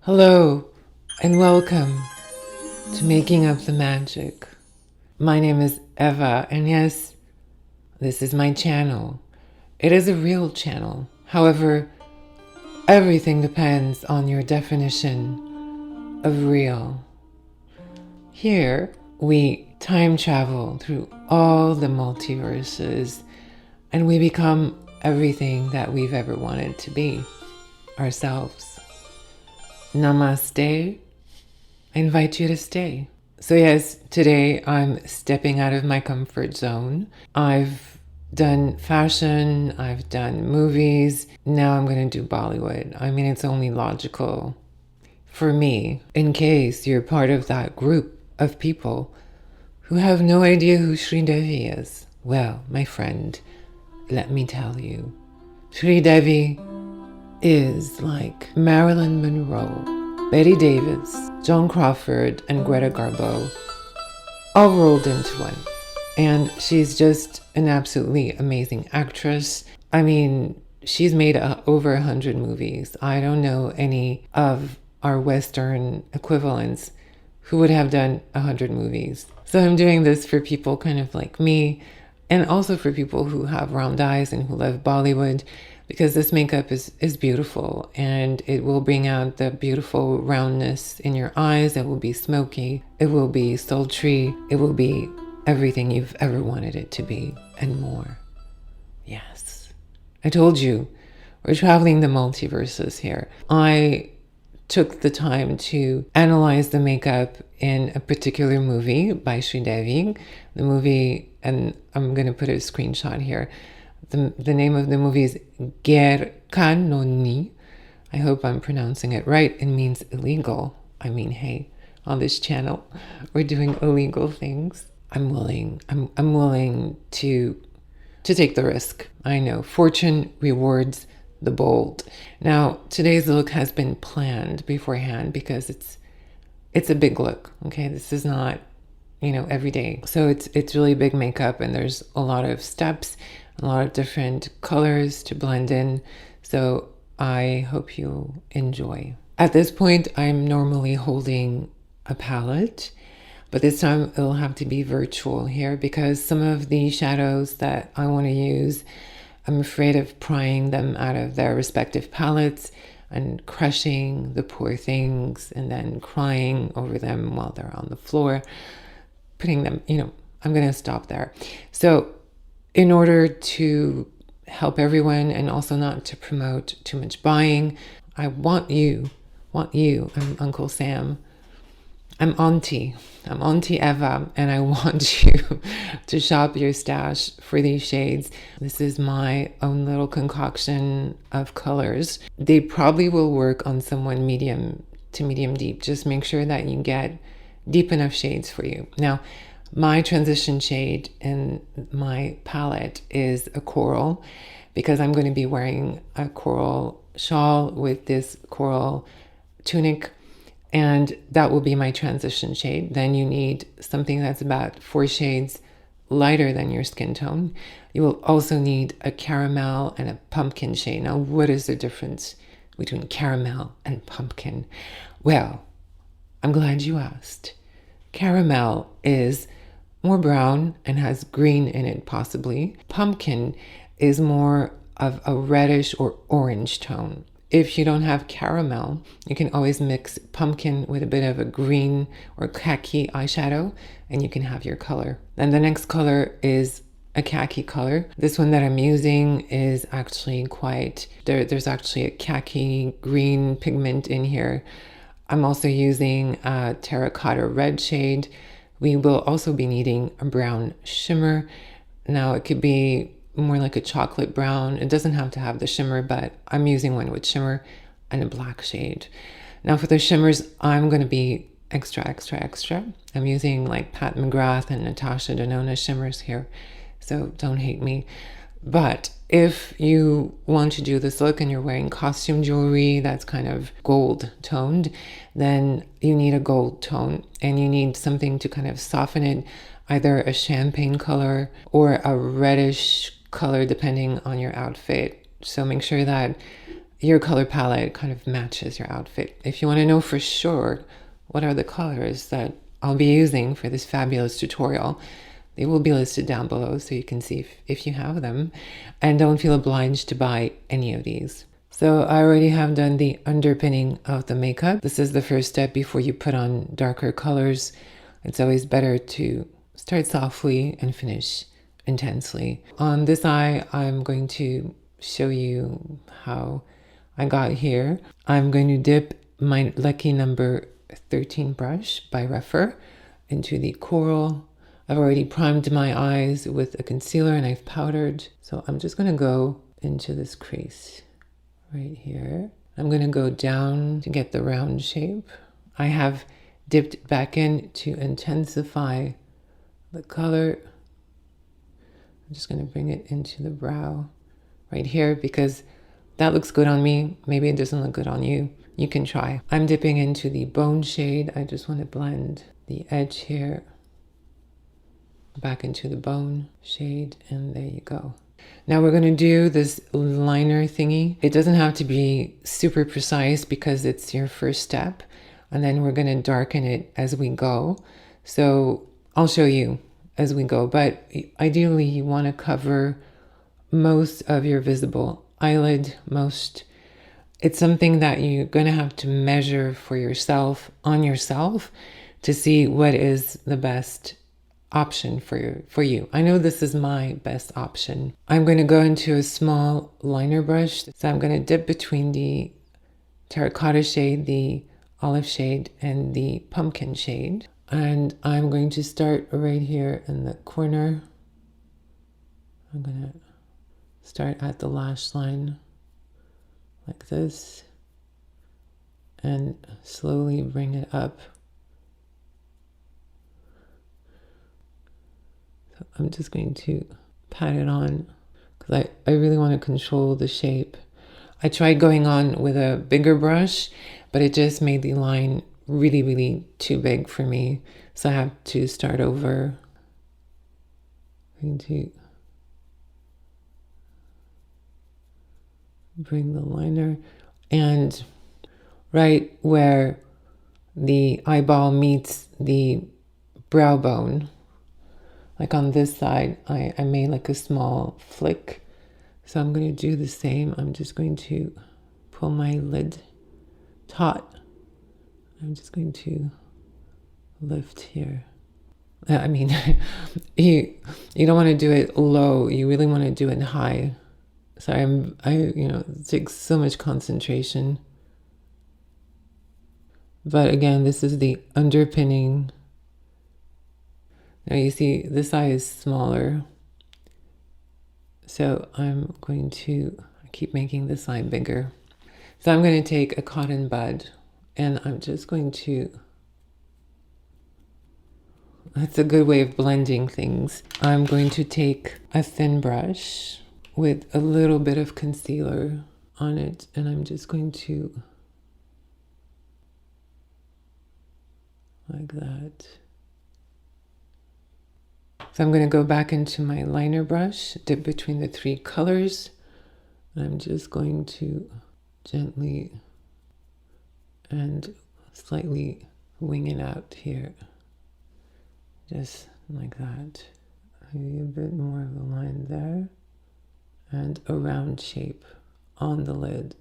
Hello and welcome to Making Up the Magic. My name is Eva, and yes, this is my channel. It is a real channel. However, everything depends on your definition of real. Here, we time travel through all the multiverses and we become everything that we've ever wanted to be, ourselves. Namaste. I invite you to stay. So yes, today I'm stepping out of my comfort zone. I've done fashion, I've done movies, now I'm going to do Bollywood. I mean, it's only logical for me, in case you're part of that group of people who have no idea who Sridevi is. Well, my friend, let me tell you, Sridevi is like Marilyn Monroe, Betty Davis, Joan Crawford, and Greta Garbo all rolled into one. And she's just an absolutely amazing actress. I mean, she's made over 100 movies. I don't know any of our Western equivalents who would have done 100 movies. So I'm doing this for people kind of like me, and also for people who have round eyes and who love Bollywood, because this makeup is beautiful and it will bring out the beautiful roundness in your eyes. It will be smoky, it will be sultry, it will be everything you've ever wanted it to be and more. Yes, I told you, we're traveling the multiverses here. I took the time to analyze the makeup in a particular movie by Sridevi. The movie, and I'm going to put a screenshot here. The name of the movie is Kanoni. I hope I'm pronouncing it right. It means illegal. I mean, hey, on this channel, we're doing illegal things. I'm willing to take the risk. I know fortune rewards the bold. Now, today's look has been planned beforehand because it's a big look. Okay, this is not, every day. So it's really big makeup, and there's a lot of steps, a lot of different colors to blend in. So I hope you enjoy. At this point, I'm normally holding a palette, but this time it'll have to be virtual here because some of the shadows that I want to use, I'm afraid of prying them out of their respective palettes and crushing the poor things and then crying over them while they're on the floor, putting them, I'm going to stop there. So in order to help everyone and also not to promote too much buying, I want you, I'm Uncle Sam, I'm Auntie Eva, and I want you to shop your stash for these shades. This is my own little concoction of colors. They probably will work on someone medium to medium deep. Just make sure that you get deep enough shades for you. Now, my transition shade in my palette is a coral because I'm going to be wearing a coral shawl with this coral tunic, and that will be my transition shade. Then you need something that's about 4 shades lighter than your skin tone. You will also need a caramel and a pumpkin shade. Now, what is the difference between caramel and pumpkin? Well, I'm glad you asked. Caramel is more brown and has green in it, possibly. Pumpkin is more of a reddish or orange tone. If you don't have caramel, you can always mix pumpkin with a bit of a green or khaki eyeshadow, and you can have your color. Then the next color is a khaki color. This one that I'm using is actually there's actually a khaki green pigment in here. I'm also using a Terracotta Red shade. We will also be needing a brown shimmer. Now it could be more like a chocolate brown. It doesn't have to have the shimmer, but I'm using one with shimmer and a black shade. Now for the shimmers, I'm going to be extra. I'm using like Pat McGrath and Natasha Denona shimmers here, so don't hate me. But if you want to do this look and you're wearing costume jewelry that's kind of gold toned, then you need a gold tone and you need something to kind of soften it, either a champagne color or a reddish color depending on your outfit. So make sure that your color palette kind of matches your outfit. If you want to know for sure what are the colors that I'll be using for this fabulous tutorial, they will be listed down below so you can see if you have them, and don't feel obliged to buy any of these. So I already have done the underpinning of the makeup. This is the first step before you put on darker colors. It's always better to start softly and finish intensely. On this eye, I'm going to show you how I got here. I'm going to dip my lucky number 13 brush by Refer into the coral. I've already primed my eyes with a concealer and I've powdered. So I'm just going to go into this crease right here. I'm going to go down to get the round shape. I have dipped back in to intensify the color. I'm just going to bring it into the brow right here because that looks good on me. Maybe it doesn't look good on you. You can try. I'm dipping into the bone shade. I just want to blend the edge here back into the bone shade, and there you go. Now we're going to do this liner thingy. It doesn't have to be super precise because it's your first step, and then we're going to darken it as we go. So I'll show you as we go, but ideally you want to cover most of your visible eyelid. It's something that you're going to have to measure for yourself, on yourself, to see what is the best option for you. I know this is my best option. I'm going to go into a small liner brush. So I'm going to dip between the terracotta shade, the olive shade, and the pumpkin shade. And I'm going to start right here in the corner. I'm going to start at the lash line like this and slowly bring it up. So I'm just going to pat it on because I really want to control the shape. I tried going on with a bigger brush, but it just made the line really, really too big for me. So I have to start over. I'm going to bring the liner, and right where the eyeball meets the brow bone, like on this side, I made like a small flick. So I'm going to do the same. I'm just going to pull my lid taut. I'm just going to lift here. I mean, you don't want to do it low. You really want to do it high. Sorry, it takes so much concentration. But again, this is the underpinning. Now you see this eye is smaller. So I'm going to keep making this eye bigger. So I'm going to take a cotton bud and I'm just going to, that's a good way of blending things. I'm going to take a thin brush with a little bit of concealer on it, and I'm just going to, like that. So I'm going to go back into my liner brush, dip between the three colors, and I'm just going to gently and slightly wing it out here, just like that. Maybe a bit more of a line there. And a round shape on the lid.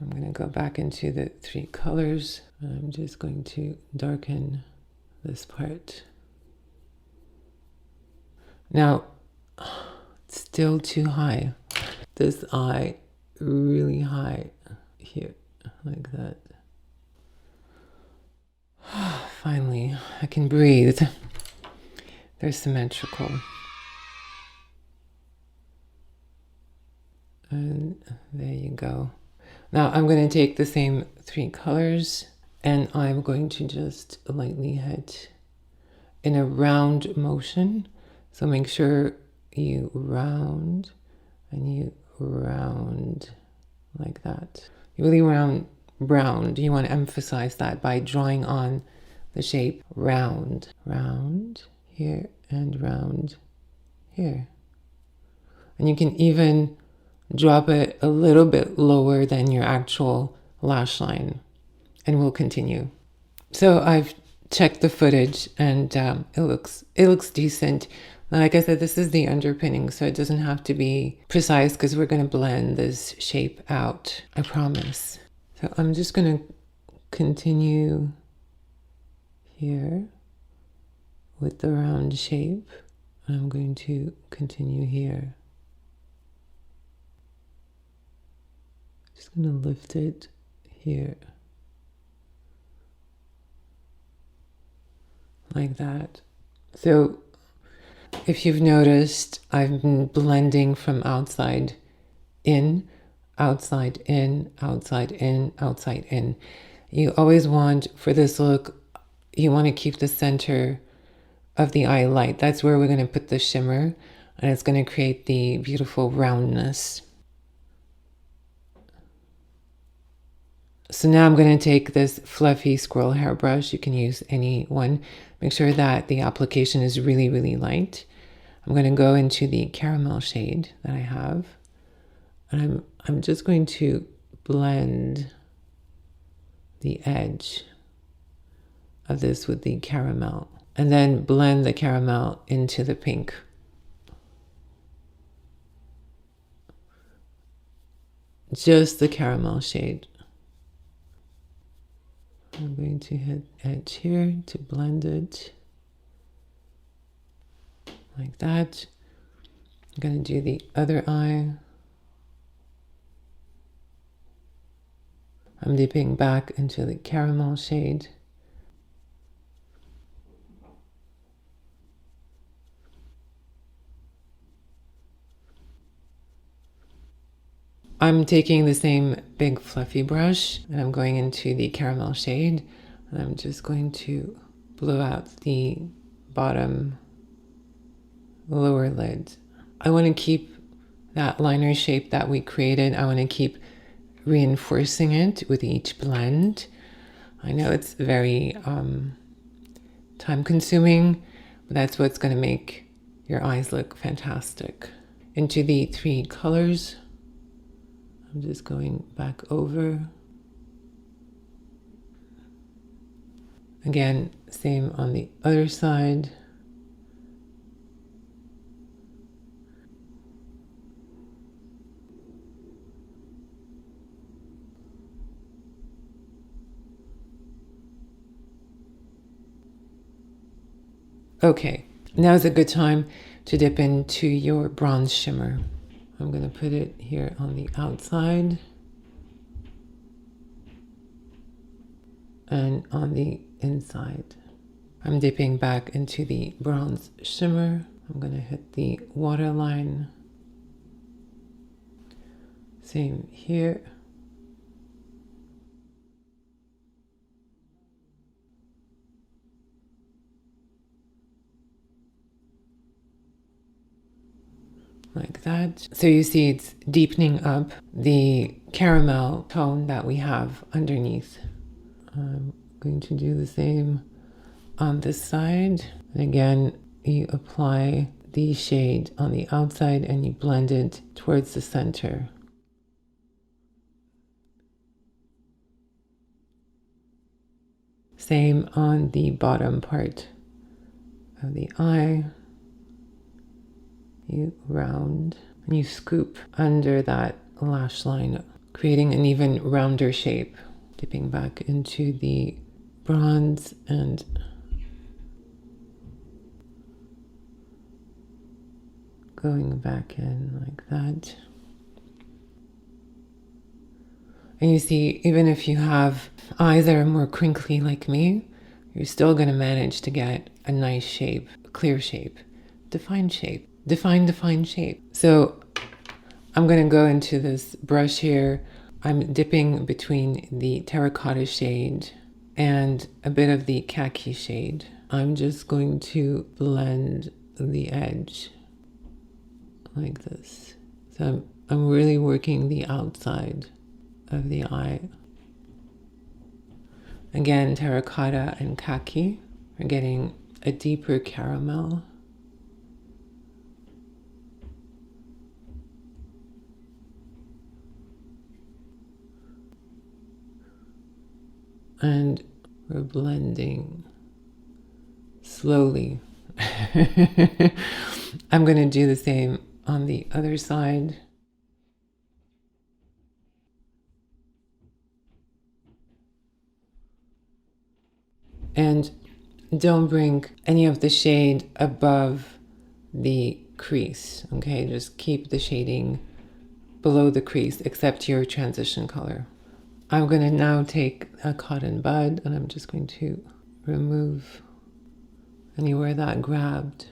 I'm going to go back into the three colors. I'm just going to darken this part. Now, it's still too high. This eye really high here, like that. Finally, I can breathe. They're symmetrical. And there you go. Now I'm going to take the same three colors and I'm going to just lightly hit in a round motion. So make sure you round and you round like that. You really round. You want to emphasize that by drawing on the shape round. Round here and round here. And you can even drop it a little bit lower than your actual lash line, and we'll continue. So I've checked the footage, and it looks decent. Like I said, this is the underpinning, so it doesn't have to be precise because we're going to blend this shape out, I promise. So I'm just going to continue here with the round shape. I'm going to continue here. Just going to lift it here. Like that. So if you've noticed, I've been blending from outside in, outside in, outside in, outside in. You always want, for this look, you want to keep the center of the eye light. That's where we're going to put the shimmer, and it's going to create the beautiful roundness. So now I'm going to take this fluffy squirrel hair brush. You can use any one. Make sure that the application is really, really light. I'm going to go into the caramel shade that I have. And I'm just going to blend the edge of this with the caramel. And then blend the caramel into the pink. Just the caramel shade. I'm going to hit edge here to blend it like that. I'm going to do the other eye. I'm dipping back into the caramel shade. I'm taking the same big fluffy brush and I'm going into the caramel shade, and I'm just going to blow out the bottom lower lid. I want to keep that liner shape that we created. I want to keep reinforcing it with each blend. I know it's very time consuming, but that's what's going to make your eyes look fantastic. Into the 3 colors. I'm just going back over. Again, same on the other side. Okay, now is a good time to dip into your bronze shimmer. I'm going to put it here on the outside and on the inside. I'm dipping back into the bronze shimmer. I'm going to hit the waterline. Same here. Like that. So you see it's deepening up the caramel tone that we have underneath. I'm going to do the same on this side. And again, you apply the shade on the outside and you blend it towards the center. Same on the bottom part of the eye. You round and you scoop under that lash line, creating an even rounder shape. Dipping back into the bronze and going back in like that. And you see, even if you have eyes that are more crinkly like me, you're still going to manage to get a nice shape, a clear shape, defined shape. Defined shape. So I'm going to go into this brush here. I'm dipping between the terracotta shade and a bit of the khaki shade. I'm just going to blend the edge like this. So I'm really working the outside of the eye. Again, terracotta and khaki are getting a deeper caramel. And we're blending slowly. I'm going to do the same on the other side. And don't bring any of the shade above the crease, okay? Just keep the shading below the crease, except your transition color. I'm going to now take a cotton bud and I'm just going to remove anywhere that grabbed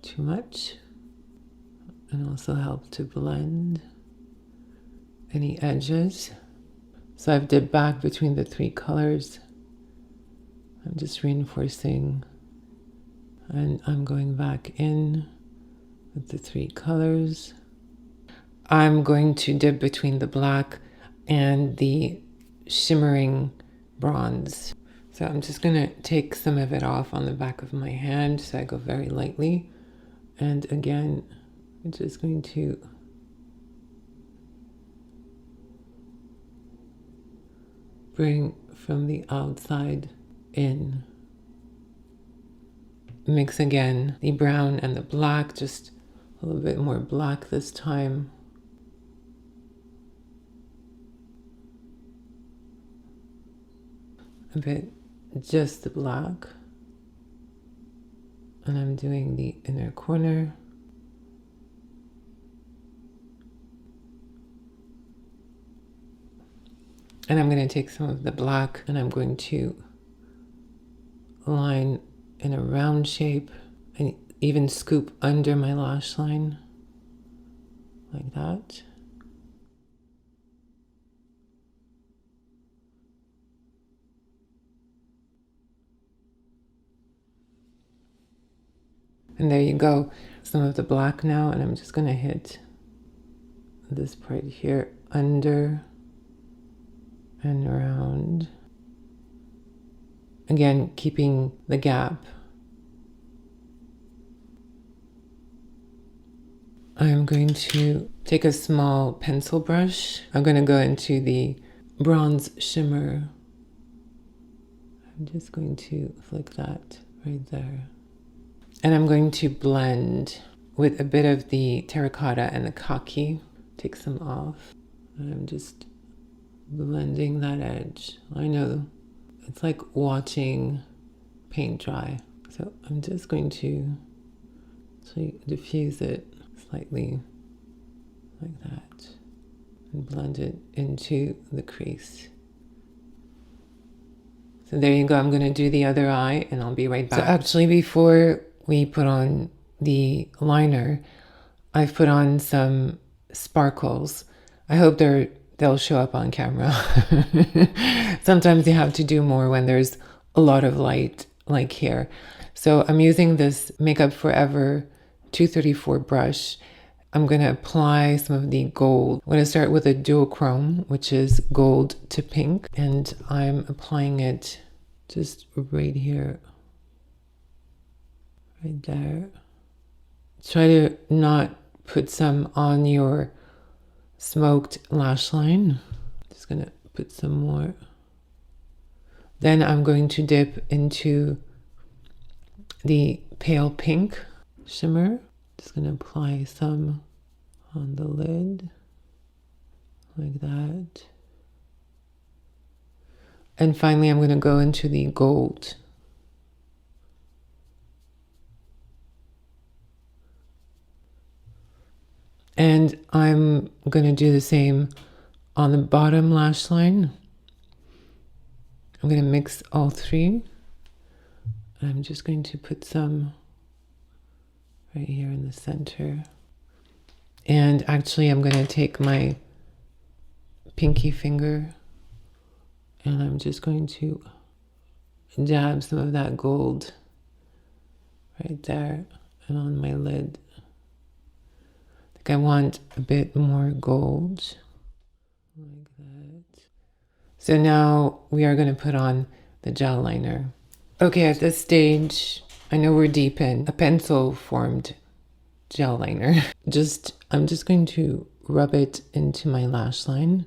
too much, and also help to blend any edges. So I've dipped back between the three colors. I'm just reinforcing, and I'm going back in with the three colors. I'm going to dip between the black and the shimmering bronze. So I'm just going to take some of it off on the back of my hand, so I go very lightly. And again, I'm just going to bring from the outside in. Mix again the brown and the black, just a little bit more black this time. A bit just the black. And I'm doing the inner corner. And I'm going to take some of the black and I'm going to line in a round shape and even scoop under my lash line like that. And there you go, some of the black now, and I'm just going to hit this part here under and around. Again, keeping the gap. I'm going to take a small pencil brush. I'm going to go into the bronze shimmer. I'm just going to flick that right there. And I'm going to blend with a bit of the terracotta and the khaki. Take some off. And I'm just blending that edge. I know it's like watching paint dry. So I'm just going to diffuse it slightly like that and blend it into the crease. So there you go. I'm going to do the other eye and I'll be right back. So actually, before we put on the liner, I've put on some sparkles. I hope they'll show up on camera. Sometimes you have to do more when there's a lot of light, like here. So I'm using this Makeup Forever 234 brush. I'm going to apply some of the gold. I'm going to start with a duochrome, which is gold to pink, and I'm applying it just right here. Right there. Try to not put some on your smoked lash line. Just gonna put some more. Then I'm going to dip into the pale pink shimmer. Just gonna apply some on the lid like that. And finally, I'm gonna go into the gold. And I'm going to do the same on the bottom lash line. I'm going to mix all three. I'm just going to put some right here in the center. And actually, I'm going to take my pinky finger and I'm just going to dab some of that gold right there and on my lid. I want a bit more gold, like that. So now we are going to put on the gel liner. Okay, at this stage, I know we're deep in a pencil formed gel liner. I'm just going to rub it into my lash line.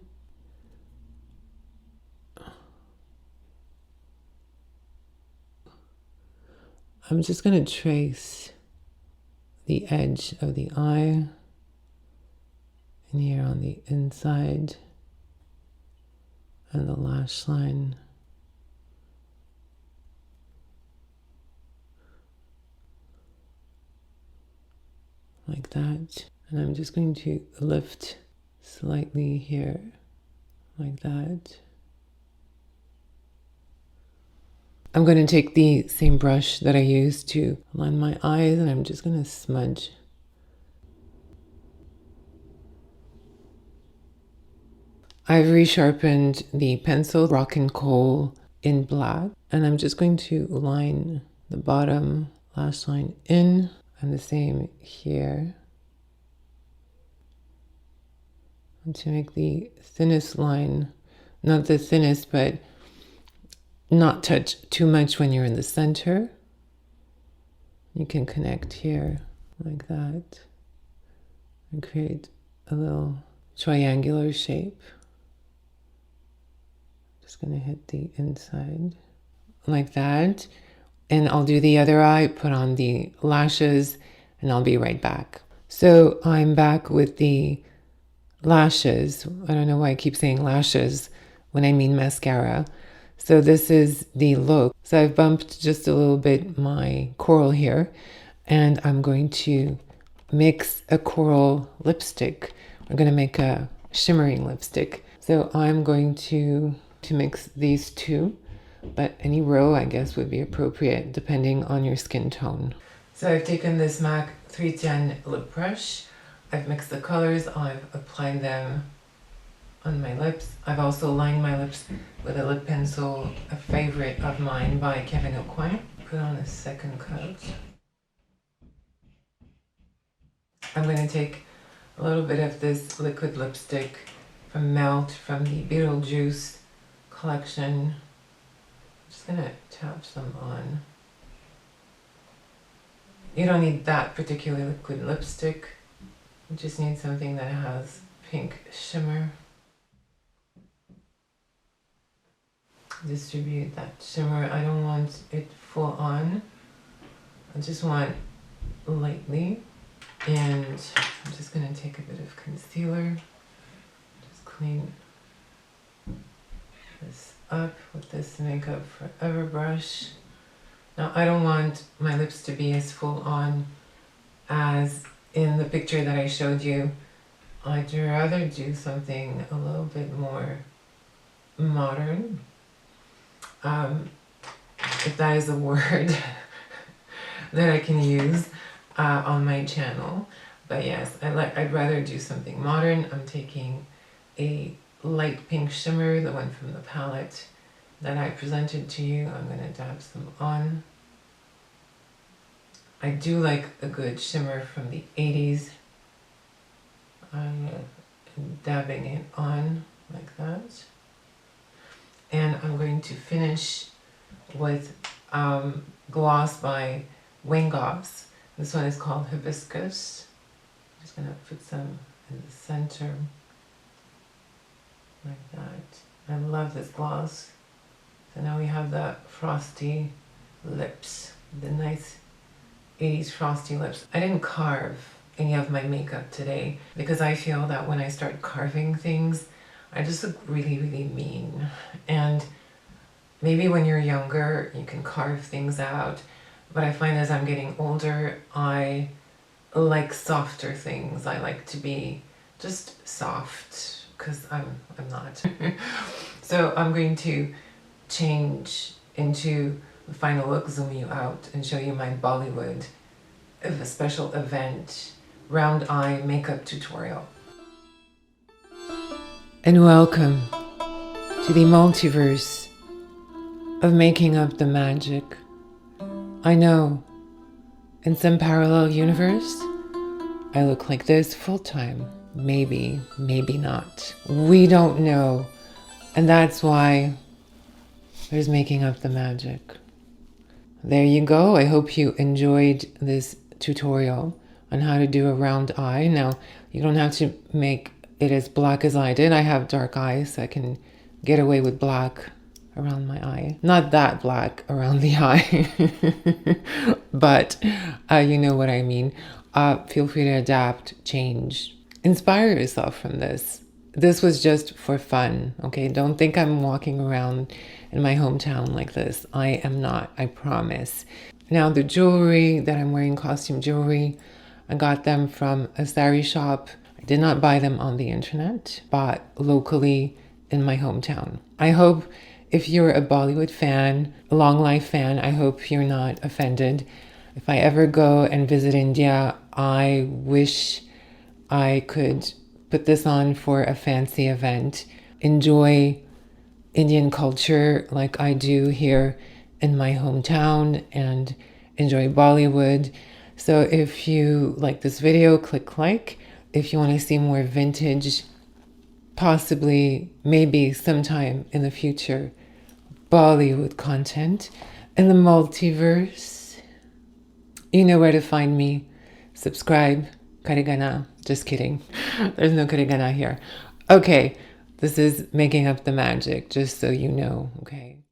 I'm just going to trace the edge of the eye and here on the inside and the lash line. Like that. And I'm just going to lift slightly here, like that. I'm going to take the same brush that I used to line my eyes and I'm just going to smudge. I've resharpened the pencil Rock and Coal in black and I'm just going to line the bottom lash line in and the same here. And to make the thinnest line, not the thinnest, but not touch too much when you're in the center. You can connect here like that and create a little triangular shape. Just gonna hit the inside like that. And I'll do the other eye, put on the lashes, and I'll be right back. So I'm back with the lashes. I don't know why I keep saying lashes when I mean mascara. So this is the look. So I've bumped just a little bit my coral here, and I'm going to mix a coral lipstick. We're going to make a shimmering lipstick. So I'm going to mix these two, but any row I guess would be appropriate depending on your skin tone. So I've taken this MAC 310 lip brush. I've mixed the colors. I've applied them on my lips. I've also lined my lips with a lip pencil, a favorite of mine by Kevin Aucoin. Put on a second coat. I'm going to take a little bit of this liquid lipstick from Melt from the Beetlejuice collection. I'm just going to tap some on. You don't need that particular liquid lipstick. You just need something that has pink shimmer. Distribute that shimmer. I don't want it full on. I just want lightly. And I'm just going to take a bit of concealer. Just clean this up with this Makeup Forever brush. Now I don't want my lips to be as full on as in the picture that I showed you. I'd rather do something a little bit more modern. If that is a word that I can use on my channel. But yes, I'd rather do something modern. I'm taking a light pink shimmer, the one from the palette that I presented to you. I'm going to dab some on. I do like a good shimmer from the 80s. I'm dabbing it on like that. And I'm going to finish with gloss by Wingoss. This one is called Hibiscus. I'm just going to put some in the center like that. I love this gloss. So now we have the frosty lips, the nice 80s frosty lips. I didn't carve any of my makeup today because I feel that when I start carving things, I just look really, really mean. And maybe when you're younger, you can carve things out. But I find as I'm getting older, I like softer things. I like to be just soft because I'm not. So I'm going to change into the final look, zoom you out, and show you my Bollywood of a special event round eye makeup tutorial. And welcome to the multiverse of making up the magic. I know, in some parallel universe, I look like this full time. Maybe, maybe not. We don't know. And that's why there's making up the magic. There you go. I hope you enjoyed this tutorial on how to do a round eye. Now, you don't have to make it as black as I did. I have dark eyes, so I can get away with black around my eye. Not that black around the eye, but you know what I mean. Feel free to adapt, change, inspire yourself from this. This was just for fun, okay? Don't think I'm walking around in my hometown like this. I am not, I promise. Now, the jewelry that I'm wearing, costume jewelry, I got them from a sari shop. I did not buy them on the internet, bought locally in my hometown. I hope if you're a Bollywood fan, a long life fan, I hope you're not offended. If I ever go and visit India, I wish I could put this on for a fancy event, enjoy Indian culture like I do here in my hometown, and enjoy Bollywood. So if you like this video, click like. If you want to see more vintage, possibly, maybe sometime in the future, Bollywood content in the multiverse, you know where to find me. Subscribe. Karigana. Just kidding. There's no karigana here. Okay, this is making up the magic, just so you know, okay?